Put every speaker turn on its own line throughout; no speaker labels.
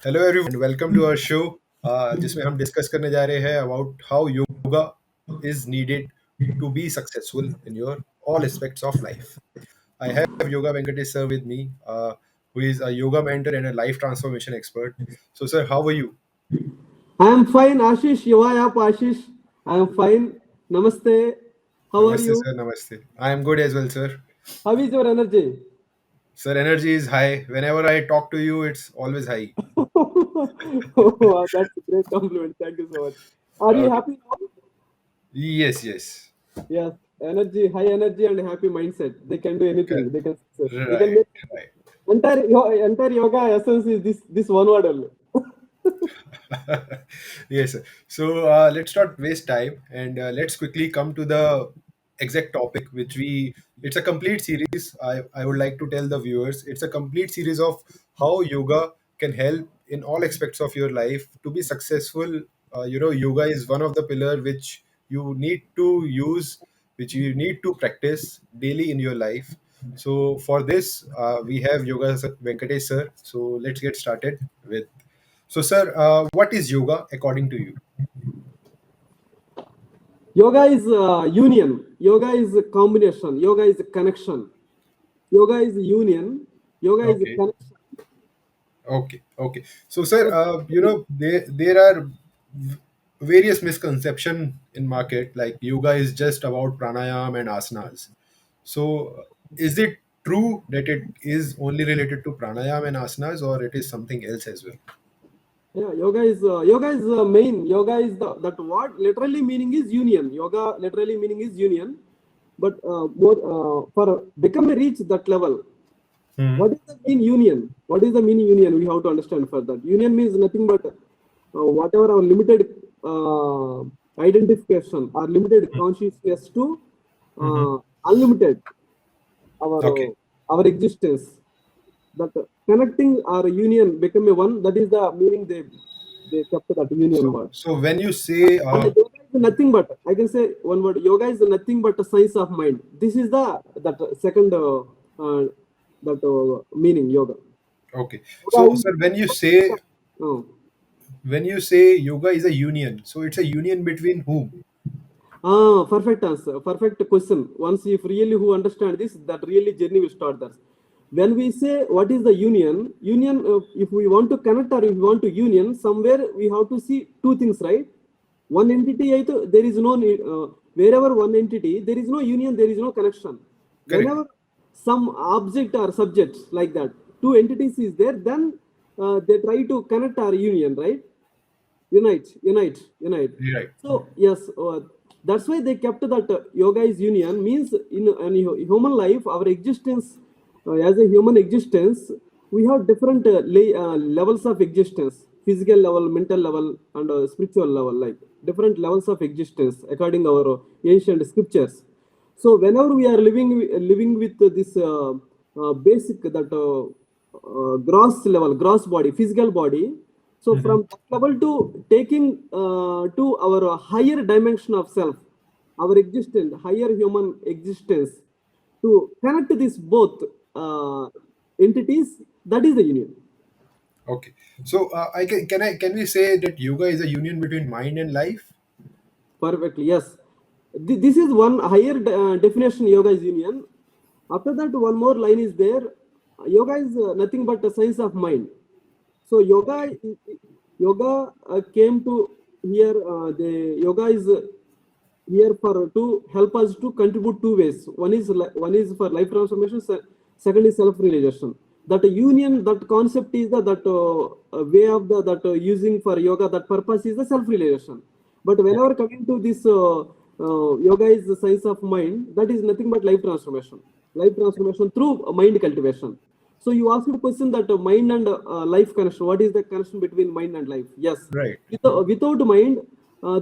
Hello everyone and welcome to our show जिसमें हम discuss करने जा रहे हैं about how yoga is needed to be successful in your all aspects of life. I have Yoga Venkatesh sir with me, who is a yoga mentor and a life transformation expert. So, sir, how are you?
I am fine, Ashish. Yuvaap, Ashish. I am fine. Namaste. How are
Namaste,
you?
sir. Namaste. I am good as well, sir.
How is your energy?
Sir, energy is high. Whenever I talk to you, it's always high.
Oh, that's a great compliment. Thank you so much. Are you
Okay.
happy now?
Yes, yes.
Yes. Energy, high energy, and happy mindset. They can do anything. They can success. They can
Right,
make
right.
entire yoga essence is this one word only.
Yes, sir. So let's not waste time and let's quickly come to the exact topic, which it's a complete series. I would like to tell the viewers it's a complete series of how yoga can help in all aspects of your life to be successful. Yoga is one of the pillar which you need to use, which you need to practice daily in your life. So for this, we have Yoga Venkatesh sir. So let's get started with. So, sir, what is yoga according to you?
Yoga is union. Yoga is a combination. Yoga is a connection. Yoga is union. Yoga is a
Okay,
connection.
okay. So, sir, there are various misconception in market. Like yoga is just about pranayam and asanas. So, is it true that it is only related to pranayam and asanas, or it is something else as well?
Yeah, yoga is main. Yoga is that what literally meaning is union. Yoga literally meaning is union, but for become a reach that level,
Hmm.
what is the mean union? What is the meaning union? We have to understand for that. Union means nothing but whatever our limited identification or limited consciousness to
Mm-hmm.
unlimited our
Okay.
our existence. That connecting our union become a one. That is the meaning they kept that union
So,
word.
so when you say,
And the yoga is nothing but I can say one word. Yoga is nothing but a science of mind. This is the that second that meaning yoga.
okay,
Yoga
so
is
sir,
uh,
when you say yoga is a union, so it's a union between whom?
perfect answer. Perfect question. Once if really who understand this, that really journey will start there. When we say what is the union, if we want to connect or if we want to union, somewhere we have to see two things, right? One entity, there is no need, wherever one entity, there is no union, there is no connection.
Correct.
Whenever some object or subject like that, two entities is there, then they try to connect our union, right? Unite.
Right.
So yes, that's why they kept that yoga is union means in human life, our existence as a human existence, we have different levels of existence, physical level, mental level, and spiritual level, like different levels of existence according to our ancient scriptures. So whenever we are living with this basic that gross level, gross body, physical body. So
Hmm.
from that level to taking to our higher dimension of self, our existence, higher human existence, to connect these both entities, that is the union.
Okay. So I can we say that yoga is a union between mind and life?
Perfectly, yes. This is one higher definition. Yoga is union. After that, one more line is there. Yoga is nothing but a science of mind. So yoga came to here. The yoga is here for to help us to contribute two ways. One is for life transformation. Second is self realization. That union, that concept is the that way of the that using for yoga. That purpose is the self realization. But
Okay.
whenever coming to this yoga is the science of mind. That is nothing but life transformation. Life transformation through mind cultivation. So you asked a question that mind and life connection. What is the connection between mind and life? Yes.
Right.
Without mind,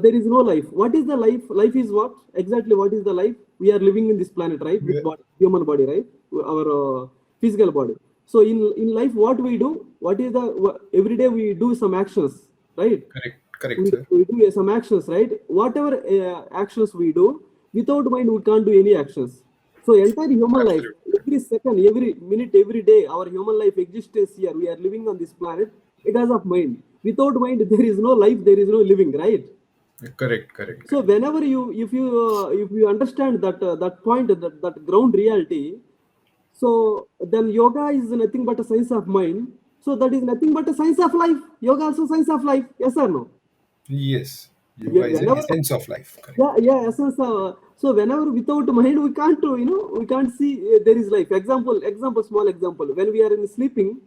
there is no life. What is the life? Life is what? Exactly what is the life? We are living in this planet, right? With
Yeah.
body, human body, right? Our physical body. So in life, what we do? What is the every day we do some actions, right?
Correct. Correct,
we,
sir.
we do some actions, right? Whatever actions we do, without mind, we can't do any actions. So entire human life,
Absolutely.
every second, every minute, every day, our human life existence here. We are living on this planet. because of mind. Without mind, there is no life, there is no living, right?
Correct, correct,
So
correct.
whenever if you understand that point, that ground reality, so then yoga is nothing but a science of mind. So that is nothing but a science of life. Yoga also science of life. Yes or no?
Yes, yoga is an
Whenever,
essence of life. Correct.
yeah, essence. So whenever without mind, we can't, we can't see there is life. Small example. When we are in sleeping,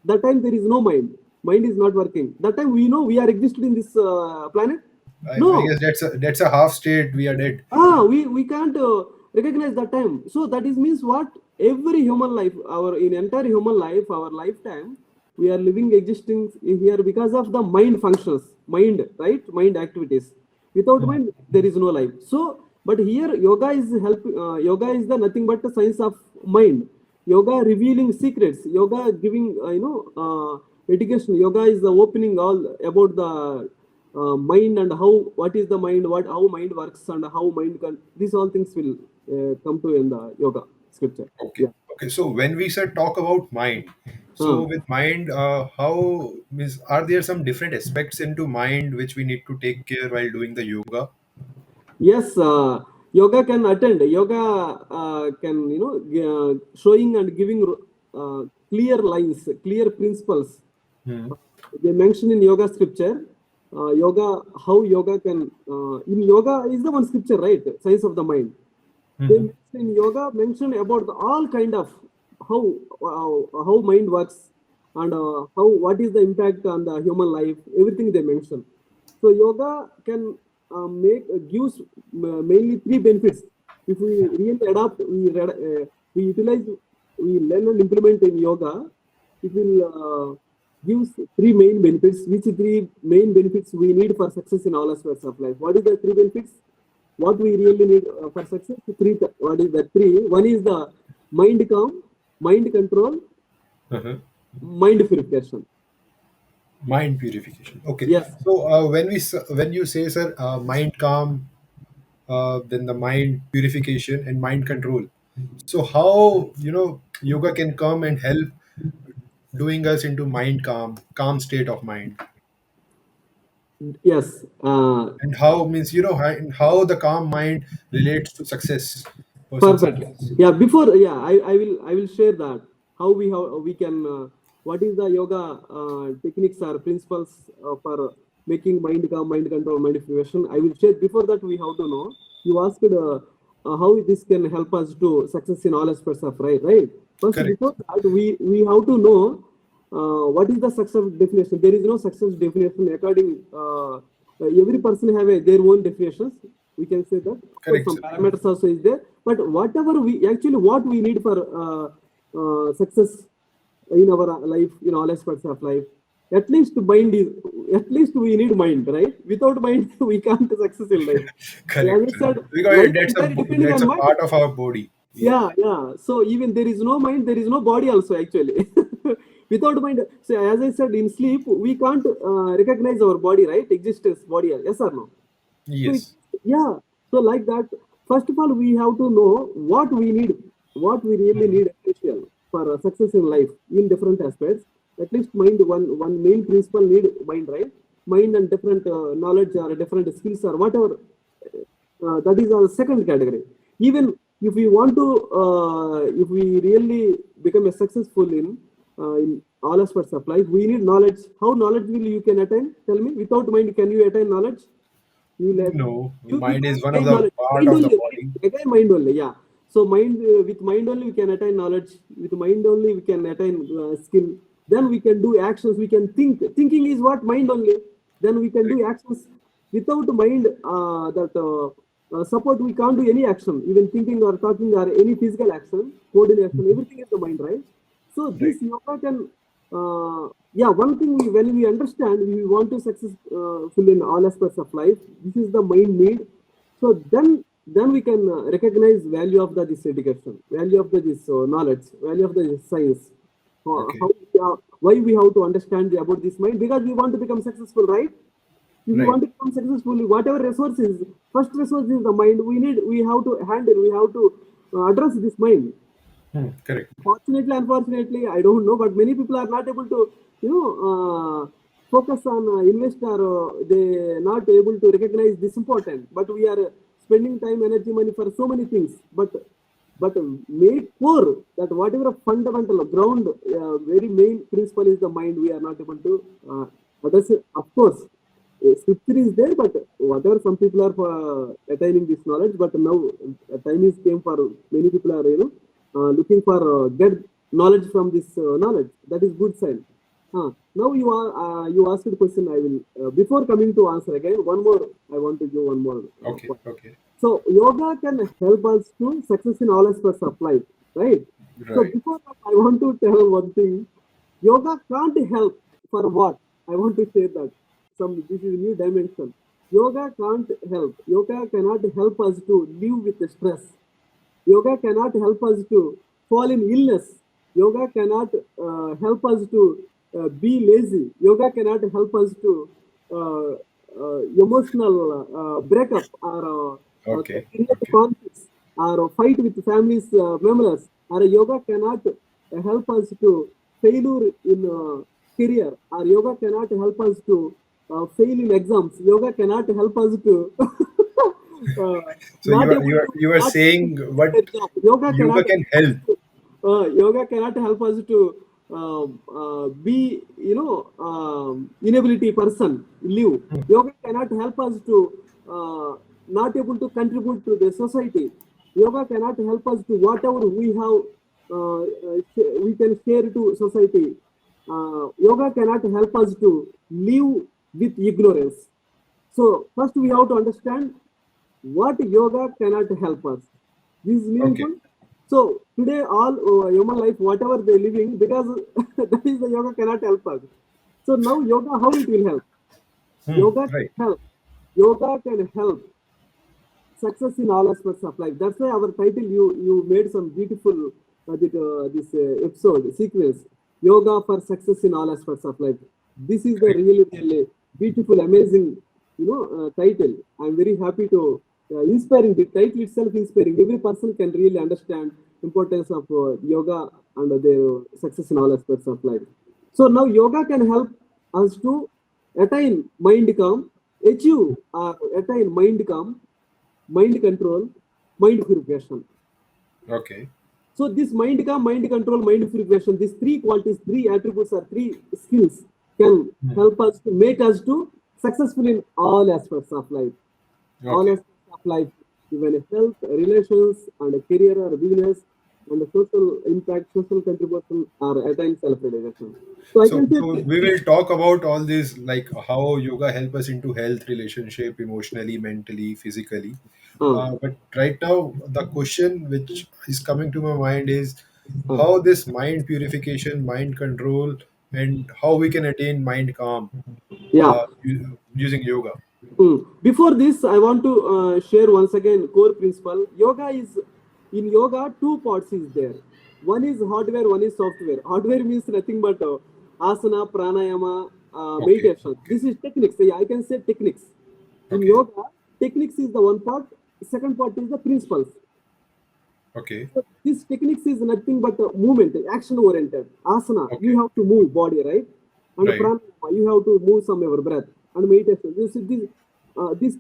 that time there is no mind. Mind is not working. That time we know we are existed in this planet.
I
No,
guess that's a half state. We are dead.
we can't recognize that time. So that is means what, every human life, our in entire human life, our lifetime, we are living existing here because of the mind functions, mind, right, mind activities. Without
Hmm.
mind there is no life. So but here yoga is yoga is the nothing but the science of mind. Yoga revealing secrets, yoga giving education. Yoga is the opening all about the mind, and how, what is the mind, what, how mind works, and how mind can, these all things will come to in the yoga scripture.
Okay.
Yeah.
Okay. So when we said talk about mind, so
uh,
with mind, how means are there some different aspects into mind which we need to take care while doing the yoga?
yes, yoga can attend, yoga can, showing and giving clear lines, clear principles.
Hmm.
They mention in yoga scripture, yoga, how yoga can, in yoga is the one scripture, right, science of the mind. They
Hmm.
mention in yoga, mention about the all kind of how how mind works, and how, what is the impact on the human life, everything they mention. So yoga can make gives mainly three benefits. If we really adopt, we utilize, we learn and implement in yoga, it will gives three main benefits. Which three main benefits we need for success in all aspects of life? What is the three benefits? What we really need for success? Three. What is the three? One is the mind calm, mind control,
Uh-huh.
mind purification.
Mind purification. Okay.
Yes,
So when you say, sir, mind calm, then the mind purification and mind control. So how yoga can come and help doing us into mind calm state of mind,
yes.
and how means how the calm mind relates to success, person
Perfectly.
success.
Yeah. Before, yeah, I will share that how we can, what is the yoga techniques or principles for making mind calm, mind control, mind purification. I will share. Before that, we have to know. You asked how this can help us to success in all aspects of life, right? First,
Correct.
before that, we have to know what is the success definition. There is no success definition according. Every person have their own definitions. We can say that. Of course,
Correct,
some
sir.
parameters also is there, but whatever we actually, what we need for success in our life, in all aspects of life, at least mind is, at least we need mind, right? Without mind, we can't success in life. As
Correct,
I
sir.
said,
Because
life entirely depending
that's
on
a
mind.
part of our body. Yeah.
Yeah, yeah. So even there is no mind, there is no body also actually. Without mind, so as I said, in sleep we can't recognize our body, right? Existence, body. Yes or no? So
Yes.
yeah. So like that, first of all, we have to know what we need, what we really
Mhm.
need essential for success in life in different aspects. At least mind, one main principle need mind, right? Mind and different knowledge or different skills or whatever. That is our second category. Even if we want to, if we really become a successful in all aspects of life, we need knowledge. How knowledge will you can attain? Tell me. Without mind, can you attain knowledge? You will have,
No,
you
mind
can't
is one of
gain
the
knowledge.
part
Mind
of the
only, right?
body.
Again, mind only. Yeah. So mind, with mind only we can attain knowledge. With mind only we can attain skill. Then we can do actions. We can think. Thinking is what, mind only. Then we can do actions. Without mind, that support, we can't do any action. Even thinking or talking or any physical action, coordination, everything is the mind, right? So
Right.
this yoga can, yeah, one thing we, when we understand, we want to success full in all aspects of life. This is the mind need. So then we can recognize value of the this education, value of the this knowledge, value of the this science.
Okay.
How we are, why we have to understand about this mind, because we want to become successful, right? If we
Right.
want to become successful, whatever resources, first resource is the mind. We need, we have to handle, we have to address this mind.
Hmm. Correct.
Fortunately, unfortunately, I don't know, but many people are not able to. you know, focus on investor, they not able to recognize this important, but we are spending time, energy, money for so many things, but made core that whatever fundamental ground, very main principle is the mind, we are not able to address it. Of course, scripture is there, but whatever some people are attaining this knowledge, but now time is came for many people are, looking for get knowledge from this knowledge. That is good sign. Now you asked a question. I will before coming to answer again. One more. I want to give one more
Okay,
point.
okay,
So yoga can help us to success in all aspects of life, right? So
right.
before that, I want to tell one thing. Yoga can't help for what? I want to say that some this is a new dimension. Yoga can't help. Yoga cannot help us to live with the stress. Yoga cannot help us to fall in illness. Yoga cannot help us to be lazy. Yoga cannot help us to uh, emotional breakup or
Okay,
create
okay.
conflicts or fight with families members. Or yoga cannot help us to failure in career. Or yoga cannot help us to fail in exams. Yoga cannot help us to uh,
So
not able to
you are
not able to
saying
do
what
their job. Yoga
yoga
cannot
can
help us
help.
to yoga cannot help us to be inability person live. Yoga cannot help us to uh, not able to contribute to the society. Yoga cannot help us to whatever we have we can share to society. Yoga cannot help us to live with ignorance. So first we have to understand what yoga cannot help us. This is
Okay.
meaningful. So today all human life, whatever they living, because that is the yoga cannot help us. So now yoga, how it will help? Yoga can
Right.
help. Yoga can help success in all aspects of life. That's why our title, you made some beautiful this episode sequence, yoga for success in all aspects of life. This is the
Correct.
really beautiful, amazing, title. I'm very happy to inspiring. The title itself inspiring. Every person can really understand importance of yoga and their success in all aspects of life. So now yoga can help us to attain mind calm, achieve attain mind calm, mind control, mind purification.
Okay.
So this mind calm, mind control, mind purification, these three qualities, three attributes or three skills can help us to make us to successful in all aspects of life. All
Okay.
aspects of life, even health, relations, and a career or business, and the social impact, social contribution, or attain self-realization. So I can say,
So we will talk about all these, like how yoga help us into health, relationship, emotionally, mentally, physically.
uh,
But right now, the question which is coming to my mind is
uh,
how this mind purification, mind control, and how we can attain mind calm
yeah.
using yoga.
Before this, I want to share once again core principle. Yoga is in yoga, two parts is there. One is hardware, one is software. Hardware means nothing but asana, pranayama,
Okay.
meditation.
Okay.
This is techniques. Yeah, I can say techniques. In
Okay.
yoga, techniques is the one part. Second part is the principles.
Okay.
So this techniques is nothing but movement, action oriented. Asana,
Okay.
you have to move body, right? And
Right.
pranayama, you have to move some of your breath. And meditation, you see these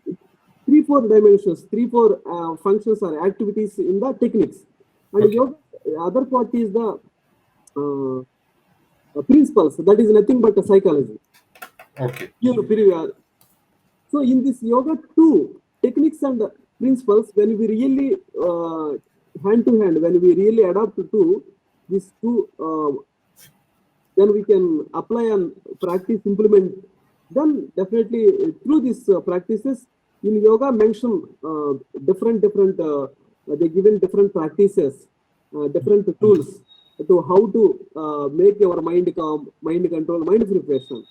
three, four dimensions, three, four functions or activities in the techniques. And
Okay.
yoga, other part is the principles. That is nothing but a psychology.
Okay.
So in this yoga too, techniques and principles, when we really hand to hand, when we really adapt to these two, then we can apply and practice, implement. Then definitely through these practices in yoga mention different. They given different practices, different tools to how to make your mind calm, mind control, mind preparation.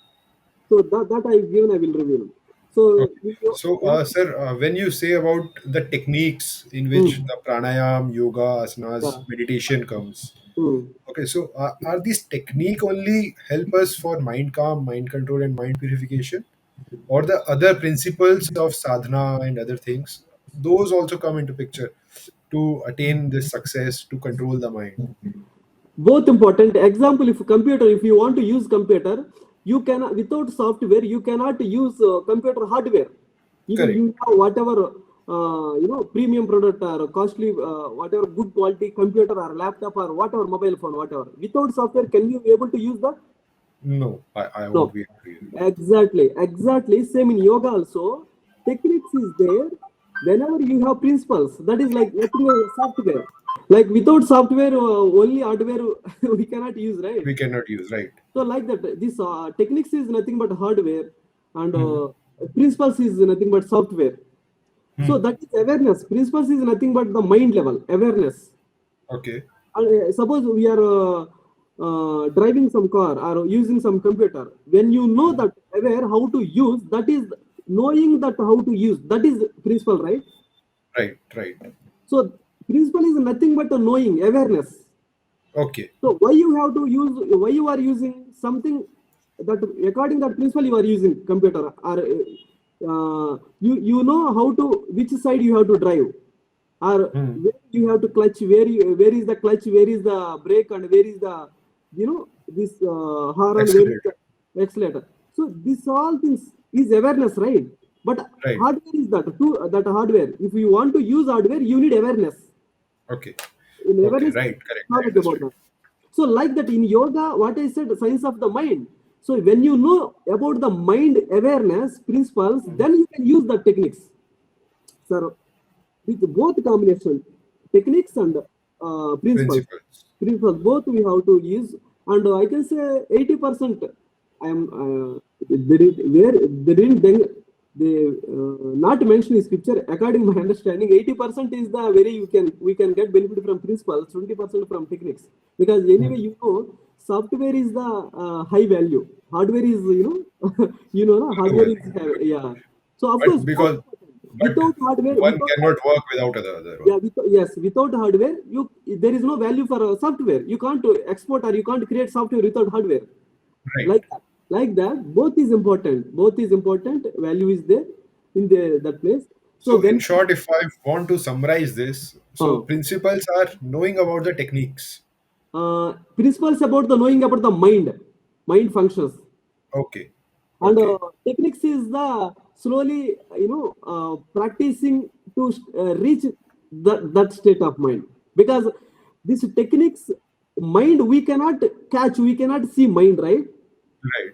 So that I given, I will reveal. So
Okay. So,
yeah.
sir, when you say about the techniques in which
Hmm.
the pranayam, yoga, asanas,
Yeah.
meditation comes,
Hmm.
okay, so are these technique only help us for mind calm, mind control, and mind purification, or the other principles of sadhana and other things, those also come into picture to attain this success to control the mind?
Both important. Example, if computer, if you want to use computer, you can, without software you cannot use computer hardware. Even
Correct.
you have whatever premium product or costly whatever good quality computer or laptop or whatever mobile phone, whatever, without software can you be able to use that?
No, I
No.
won't be able to use it.
Exactly, same in yoga also. Techniques is there. Whenever you have principles, that is like nothing software. Like without software, only hardware we cannot use, right?
We cannot use, right?
So like that, this techniques is nothing but hardware, and
Hmm.
principles is nothing but software. So
Hmm.
that is awareness. Principles is nothing but the mind level awareness.
Okay.
Suppose we are driving some car or using some computer. When you know
Hmm.
that aware how to use, that is knowing that how to use. That is principle, right?
Right, right.
So principle is nothing but a knowing awareness.
Okay.
So why you have to use, why you are using something that according that principle you are using computer, or you know how to, which side you have to drive, or
Hmm.
where you have to clutch, where is the clutch, where is the brake, and where is the this horn, where is
Accelerator.
the accelerator. So this all things is awareness, right? But
Right.
hardware is that too, that hardware, if you want to use hardware you need awareness.
Okay.
In
Okay.
awareness,
Right. Correct. I
knowledge about
understood.
that. So, like that in yoga, what I said, science of the mind. So, when you know about the mind awareness principles,
Hmm.
then you can use the techniques. Sir, with both combination, techniques and principles,
Principles.
both we have to use. And I can say 80%. I am there is where they didn't they not mention in scripture. According to my understanding, 80% is the very we can get benefit from principles, 20% from techniques. Because anyway,
Hmm.
software is the high value. Hardware is no,
Low
hardware is
value.
yeah. So of course,
But
both
because
important.
but
Without hardware,
one cannot work without the other one.
yeah, yes, without hardware, there is no value for software. You can't export or you can't create software without hardware.
Right.
Like that, both is important. Both is important. Value is there in the that place. So
So, in
when
short, if I want to summarize this, so
uh,
principles are knowing about the techniques.
principles about the knowing about the mind functions,
Okay.
and
Okay.
techniques is the slowly practicing to reach that state of mind. Because this techniques, mind we cannot catch, we cannot see mind, right?
Right.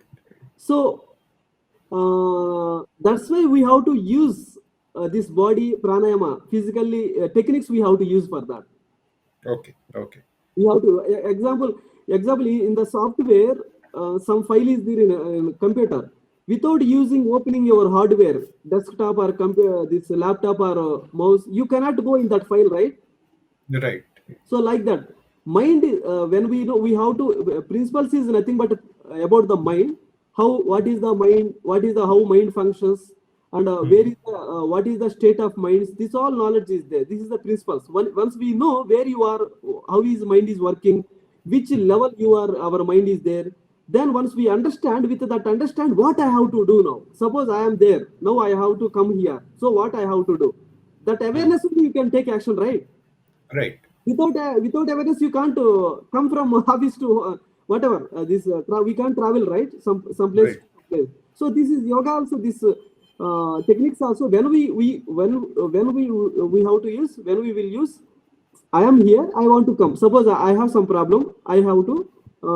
So that's why we have to use this body pranayama physically, techniques we have to use for that.
Okay. Okay.
We have to example in the software, some file is there in computer. Without using opening your hardware, desktop or this laptop or mouse, you cannot go in that file, right?
Right.
So like that, mind, when we know, we have to principles is nothing but about the mind. How, what is the mind, what is the how mind functions, and where
Hmm.
is the what is the state of minds. This all knowledge is there. This is the principles. Once we know where you are, how is mind is working, which level you are, our mind is there, then once we understand, with that understand what I have to do now. Suppose I am there now, I have to come here, so what I have to do, that
Hmm.
awareness only you can take action, right?
Right.
Without awareness you can't come from office to whatever this we can't travel, right? Some place
Right.
to some place. So this is yoga also, this techniques also, when we have to use, when we will use, I am here, I want to come. Suppose I have some problem, I have to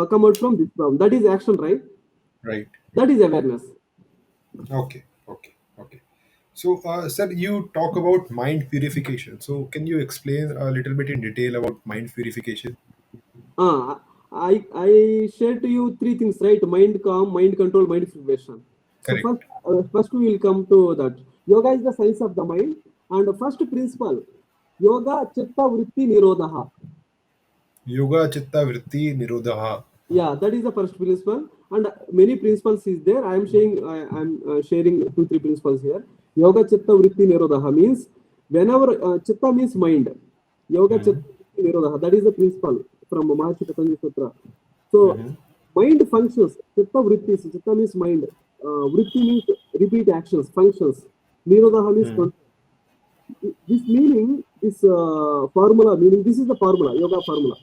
come out from this problem. That is action, right?
Right.
That is awareness.
Okay. Okay. Okay. So, sir, you talk about mind purification. So, can you explain a little bit in detail about mind purification?
uh, I shared to you three things, right? Mind calm, mind control, mind purification. So
Correct.
first we will come to that. Yoga is the science of the mind, and the first principle, yoga chitta vritti nirodha.
Yoga chitta vritti nirodha.
Yeah, that is the first principle, and many principles is there. I am sharing, sharing two three principles here. Yoga chitta vritti nirodha means, whenever chitta means mind, yoga
Hmm.
chitta vritti nirodha, that is the principle from Maharshi Patanjali Sutra. So
Hmm.
mind functions, chitta vritti, chitta means mind, vritti means repeat actions, functions, nirodha means
Hmm.
control. This meaning, this formula meaning, this is the formula, yoga formula.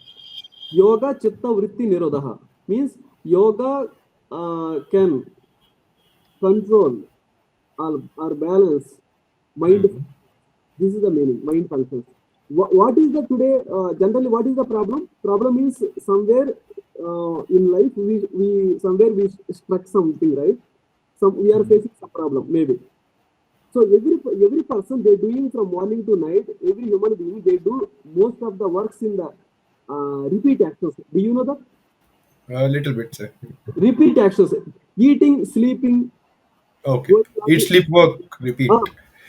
yoga chitta vritti nirodha means yoga can control or balance mind.
Hmm.
This is the meaning, mind functions. What is the today, generally, what is the problem? Problem is somewhere in life, we somewhere we struck something, right? Some we are
Hmm.
facing some problem, maybe. So every person, they doing from morning to night, every human being, they do most of the works in the repeat actions. Do you know that?
A little bit, sir.
Repeat actions, eating, sleeping,
Okay.
going
Eat,
on.
sleep, work, repeat.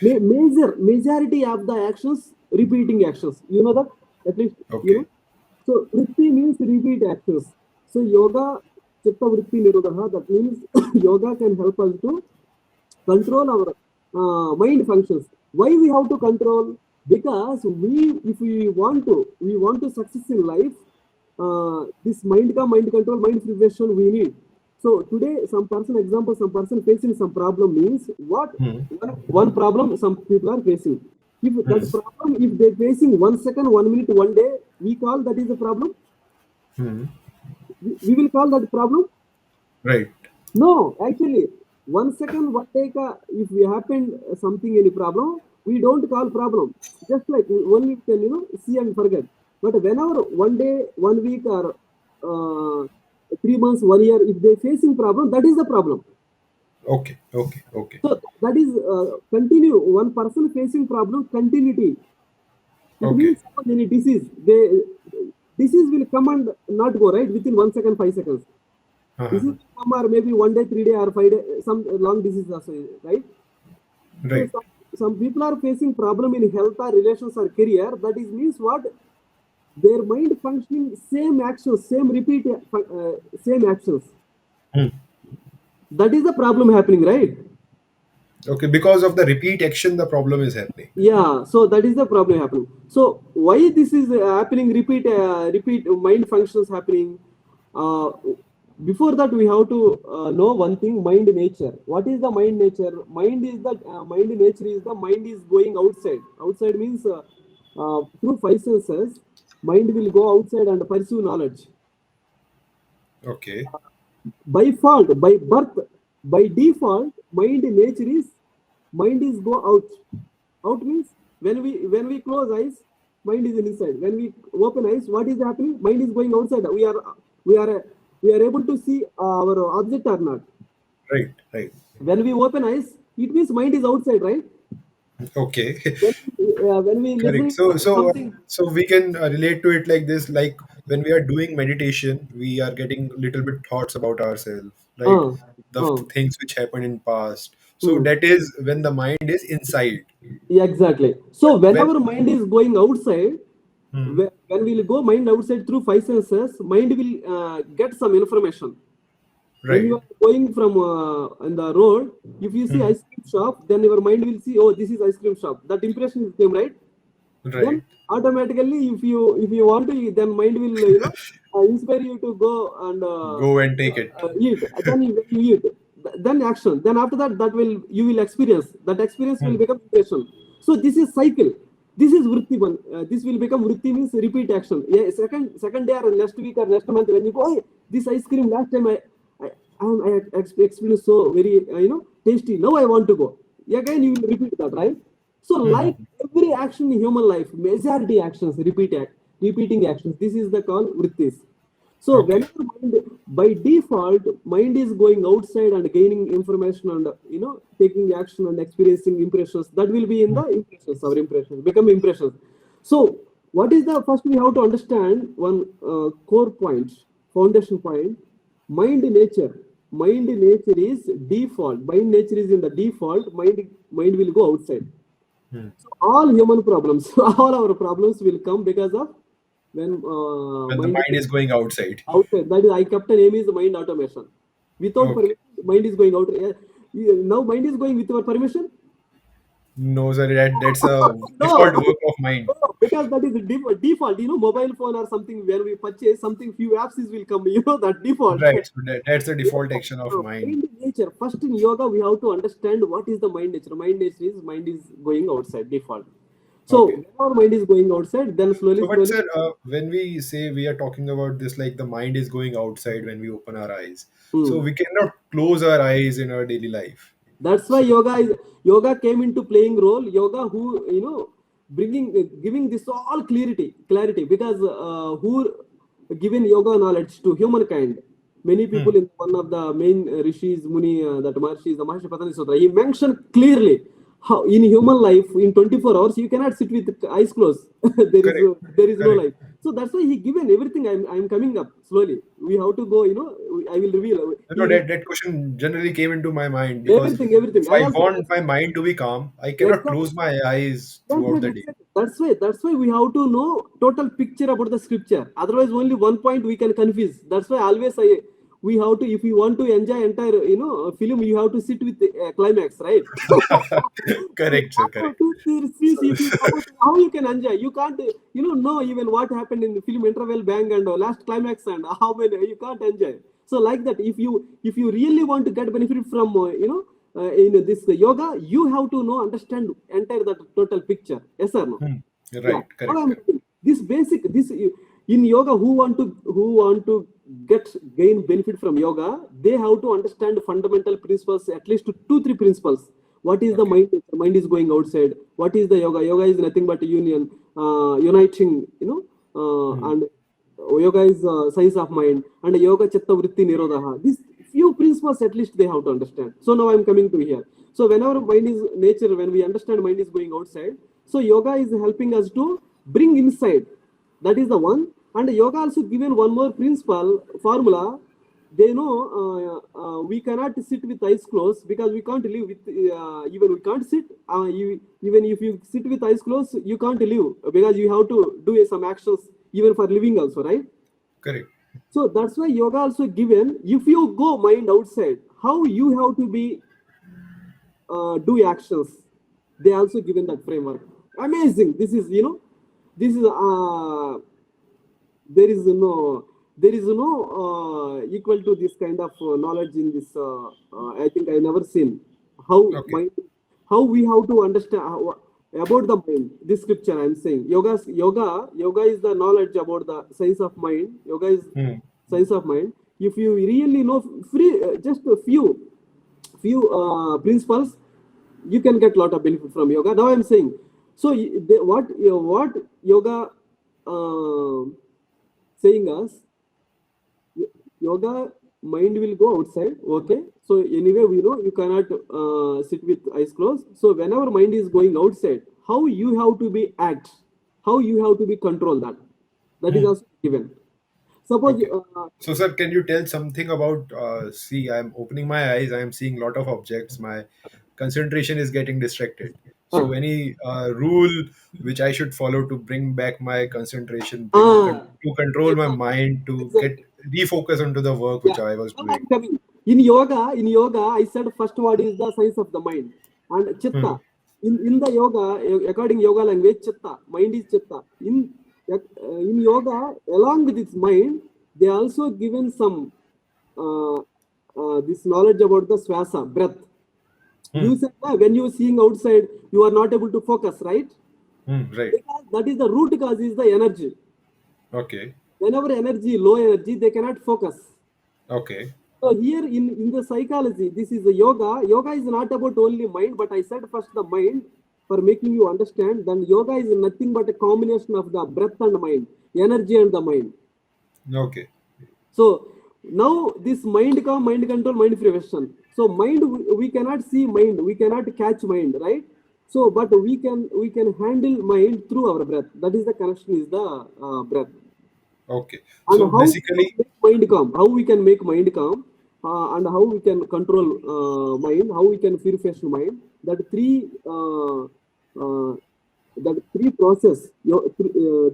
Majority of the actions, repeating actions. You know that, at least you
Okay.
know. So vritti means repeat actions. So yoga, chitta vritti nirodha. That means yoga can help us to control our mind functions. Why we have to control? Because if we want to success in life. This mind control, mind preparation we need. So today, some person facing some problem means what?
Hmm.
One problem some people are facing. If
Hmm.
that problem, if they're facing 1 second, 1 minute, 1 day, we call that is a problem.
Hmm.
We will call that problem.
Right.
No, actually, 1 second, one take if we happen something any problem, we don't call problem. Just like only can see and forget. But whenever 1 day, 1 week, or 3 months, 1 year, if they facing problem, that is the problem.
Okay. Okay. Okay.
So that is continue. One person facing problem continuity. It
Okay.
means suppose any disease, they disease will come and not go right within 1 second, 5 seconds. Disease
Uh-huh.
will come or maybe 1 day, 3 day, or 5 day, some long disease also, right? So
Right.
some people are facing problem in health or relations or career. That is means what? Their mind functioning same actions, same repeat, same actions.
Hmm.
That is the problem happening, right?
Okay. Because of the repeat action, the problem is happening.
Yeah. So that is the problem happening. So why this is happening? Repeat mind functions happening. Uh, Before that, we have to know one thing: mind nature. What is the mind nature? Mind nature is the mind is going outside. Outside means through five senses, mind will go outside and pursue knowledge.
Okay.
By fault, by birth, by default, mind is go out. Out means when we close eyes, mind is inside. When we open eyes, what is happening? Mind is going outside. We are able to see our object or not.
Right. Right.
When we open eyes, it means mind is outside, right?
Okay.
When we
Correct.
listening something.
So we can relate to it like this. Like when we are doing meditation, we are getting little bit thoughts about ourselves, right?
Uh,
The
uh,
things which happened in past. So
hmm.
that is when the mind is inside.
Yeah, exactly.
But
So
when
whenever mind is going outside,
Hmm.
when we'll go mind outside through five senses, mind will get some information. When you
Right.
are going from on the road, if you see
Hmm.
ice cream shop, then your mind will see, oh, this is ice cream shop. That impression is came, right? Then
Right.
automatically, if you want to eat, then mind will inspire you to go and
Go and take it.
eat. Then when you eat, then action. Then after that, that will you will experience. That experience will
Hmm.
become impression. So this is cycle. This is vritti one. This will become vritti means repeat action. Yeah, second day or next week or next month when you go, oh, this ice cream last time I, I experienced so very tasty. Now I want to go. Again you will repeat that, right? So,
Hmm.
like every action in human life, majority actions, repeating actions. This is the call vrittis. So,
Okay.
whenever by default, mind is going outside and gaining information and taking action and experiencing impressions. That will be in the impressions. Our impressions become impressions. So, what is the first we have to understand one core point, foundation point. Mind nature is default. Mind nature is in the default. Mind will go outside.
Hmm.
So all human problems, all our problems will come because of when
When the
mind
mind
is
is going outside.
outside. That is, I kept a name is mind automation. Without
Okay.
permission, mind is going out. Now mind is going with your permission.
No, sir. That's a
No,
default work of mind.
no, because that is the default. Mobile phone or something when we purchase something, few apps will come. That default.
Right. So that's the
Yeah,
default action of mind.
mind nature. First in yoga, we have to understand what is the mind nature. Mind nature is mind is going outside default. So
Okay.
when our mind is going outside, then slowly
So, but
slowly.
sir, when we say we are talking about this, like the mind is going outside when we open our eyes, so
Hmm.
we cannot close our eyes in our daily life.
That's why
So,
yoga came into playing role. Yoga, who bringing giving this all clarity, because who given yoga knowledge to humankind. Many
hmm,
people, in one of the main rishis, Muni, that Maharshi is the Maharshi Patanjali Sutra. He mentioned clearly how in human life in 24 hours you cannot sit with eyes closed.
correct,
There is no
correct.
life. So that's why he given everything. I'm coming up slowly. We have to go. I will reveal.
You know,
He
that question generally came into my mind because
everything.
if
I
I
also
want my mind to be calm, I cannot
exactly.
close my eyes throughout
Exactly,
the day.
exactly. That's why we have to know total picture about the scripture. Otherwise, only one point we can confuse. That's why always we have to, if you want to enjoy entire film, you have to sit with the climax, right? So
Correct, sir.
after
Correct.
two, three scenes,
So,
if you suppose how you can enjoy, you can't know even what happened in the film interval bang and last climax and how many you can't enjoy. So like that, if you really want to get benefit from in this yoga, you have to know understand entire that total picture. Yes or no?
hmm,
Yeah.
right,
Now
correct,
I'm
correct.
saying this basic this in yoga, who want to get gain benefit from yoga, they have to understand fundamental principles, at least two three principles. What is the
Okay.
mind? The mind is going outside. What is the yoga? Yoga is nothing but a union, uniting.
Hmm,
And yoga is science of mind, and yoga chitta vritti nirodha. These few principles at least they have to understand. So now I'm coming to here. So whenever mind is nature, when we understand mind is going outside, so yoga is helping us to bring inside. That is the one. And yoga also given one more principle formula. They know we cannot sit with eyes closed, because we can't live with even we can't sit. Even if you sit with eyes closed, you can't live, because you have to do some actions even for living also, right?
correct.
So that's why yoga also given. If you go mind outside, how you have to be do actions. They also given that framework. Amazing. This is there is no equal to this kind of knowledge in this. I think I never seen how
Okay.
mind, how we have to understand about the mind. This scripture I'm saying, yoga is the knowledge about the science of mind. Yoga is
Hmm,
science of mind. If you really know free just a few principles, you can get a lot of benefit from yoga. Now I'm saying, so what yoga uh, saying us, yoga mind will go outside. Okay, so anyway we know you cannot sit with eyes closed. So whenever mind is going outside, how you have to be act, how you have to be control that. That is
hmm.
also given. Suppose
Okay. So, sir, can you tell something about? See, I'm opening my eyes. I am seeing lot of objects. My concentration is getting distracted. So,
uh,
any rule which I should follow to bring back my concentration,
uh,
to control my
exactly,
mind, to get
exactly.
refocus onto the work which
Yeah.
I was
Now I'm
doing?
coming. In yoga, I said first word is the science of the mind. And chitta.
Hmm.
In the yoga, according yoga language, chitta. Mind is chitta. In yoga, along with its mind, they also given some uh, this knowledge about the swasa, breath.
Hmm.
You said that when you seeing outside, you are not able to focus, right?
Hmm. Right.
Because that is the root cause is the energy.
Okay.
Whenever energy, low energy, they cannot focus.
Okay.
So here in the psychology, this is the yoga. Yoga is not about only mind, but I said first the mind for making you understand. Then yoga is nothing but a combination of the breath and mind, energy and the mind.
Okay.
So now this mind calm, mind control, mind prevention. So mind we cannot see mind, we cannot catch mind, right? So but we can handle mind through our breath. That is the connection is the breath.
Okay.
And
So
how we can
basically,
make mind calm, how we can make mind calm, and how we can control mind, how we can purify mind. That uh, three process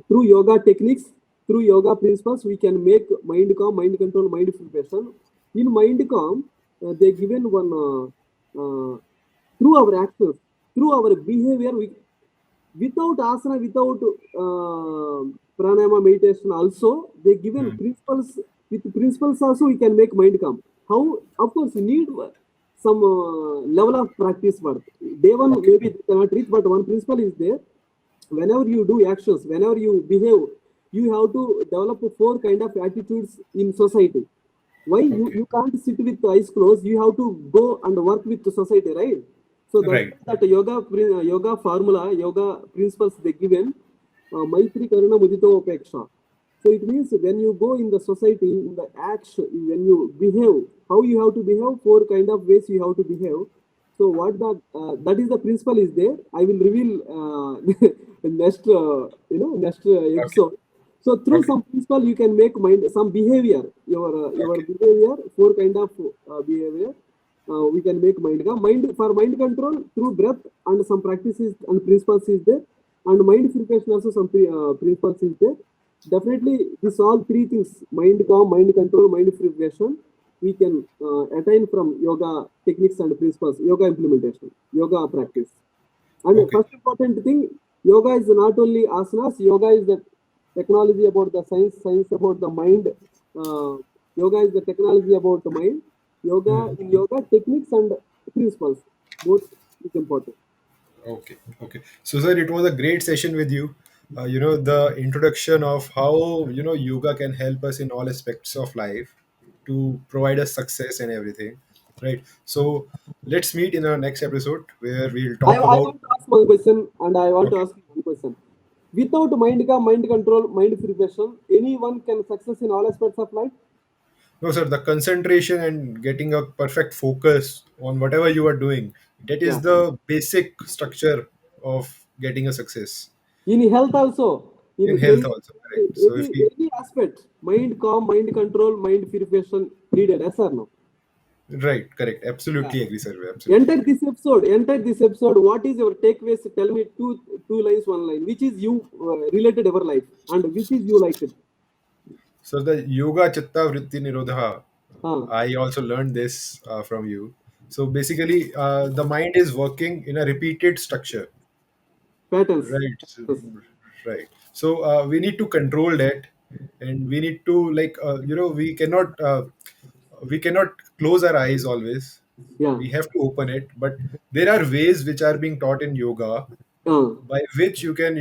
through yoga techniques, through yoga principles, we can make mind calm, mind control, mind purification. In mind calm, they given one through our actions, through our behavior, without asana, without pranayama meditation also, they given
hmm,
principles. With principles also we can make mind calm. How? Of course you need some level of practice work. Day one
okay.
maybe they cannot reach, but one principle is there. whenever you do actions, whenever you behave, you have to develop four kind of attitudes in society. Why
Okay.
you can't sit with the eyes closed? You have to go and work with the society, right? So that's
Right.
why that yoga formula, yoga principles they given, maitri karuna mudito upeksha. So it means when you go in the society, in the action, when you behave, how you have to behave, four kind of ways you have to behave. So what that is the principle is there. I will reveal next next
Okay.
episode. So through
Okay.
some principle you can make mind some behavior, your
Okay.
behavior, four kind of behavior. We can make mind for mind control through breath and some practices and principles is there, and mind purification also some principles is there. Definitely, this all three things: mind calm, mind control, mind purification. We can attain from yoga techniques and principles, yoga implementation, yoga practice. And
Okay.
first important thing, yoga is not only asanas. Yoga is the technology about the science, science about the mind. Uh, Yoga is the technology about the mind. Yoga in yoga techniques and principles, both is important.
Okay, okay. So, sir, it was a great session with you. The introduction of how yoga can help us in all aspects of life to provide us success and everything, right? So, let's meet in our next episode where we'll talk
I
about.
want to ask one question, and I want to
Okay.
ask you one question. Without mind control, mind purification, anyone can success in all aspects of life.
No, sir. The concentration and getting a perfect focus on whatever you are doing, that
Yeah.
is the basic structure of getting a success
In health also, in
in health
health,
also, correct? So, if we
any aspect, mind calm, mind control, mind purification needed. Yes or no?
right, correct,
Yeah.
absolutely agree, sir. Absolutely agree.
Enter this episode. What is your takeaways? Tell me two lines, one line. Which is you related our life, and which is you liked it?
So the yoga chitta vritti nirodha,
Ah,
I also learned this from you. So basically, the mind is working in a repeated structure,
patterns.
right?
Yes.
Right. So we need to control that, and we need to we cannot close our eyes always.
Yeah.
We have to open it, but there are ways which are being taught in yoga
Ah,
by which you can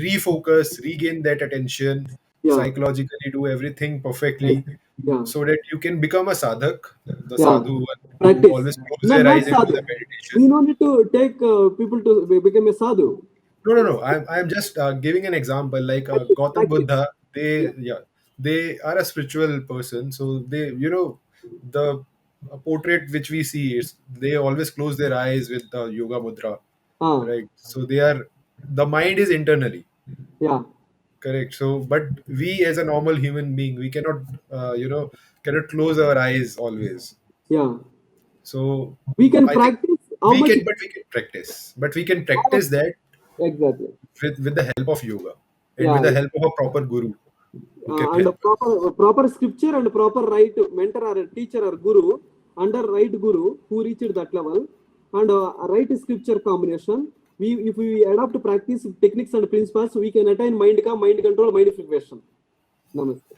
refocus, regain that attention,
yeah.
psychologically do everything
Right.
perfectly,
Yeah.
so that you can become a sadhak, the
Yeah.
sadhu one who
Practice.
always close
No,
their
not
eyes into
sadhu.
the meditation.
We don't need to take people to become a sadhu.
No. I'm just giving an example. Like
Practice.
Gautam
Practice.
Buddha,
Yeah.
they are a spiritual person. So the portrait which we see is they always close their eyes with the yoga mudra,
Ah,
right? So the mind is internally.
yeah.
Correct. So, but we as a normal human being, we cannot close our eyes always.
Yeah.
So,
We can
I think
practice how much.
we can practice, but we can practice that
Exactly.
with the help of yoga and with
Yeah.
the help of a proper guru who can
And a
help us.
proper scripture and proper right mentor or a teacher or guru, under right guru who reached that level, and a right scripture combination, we if we adopt practice techniques and principles, we can attain mind calm, mind control, mind preparation. Namaste.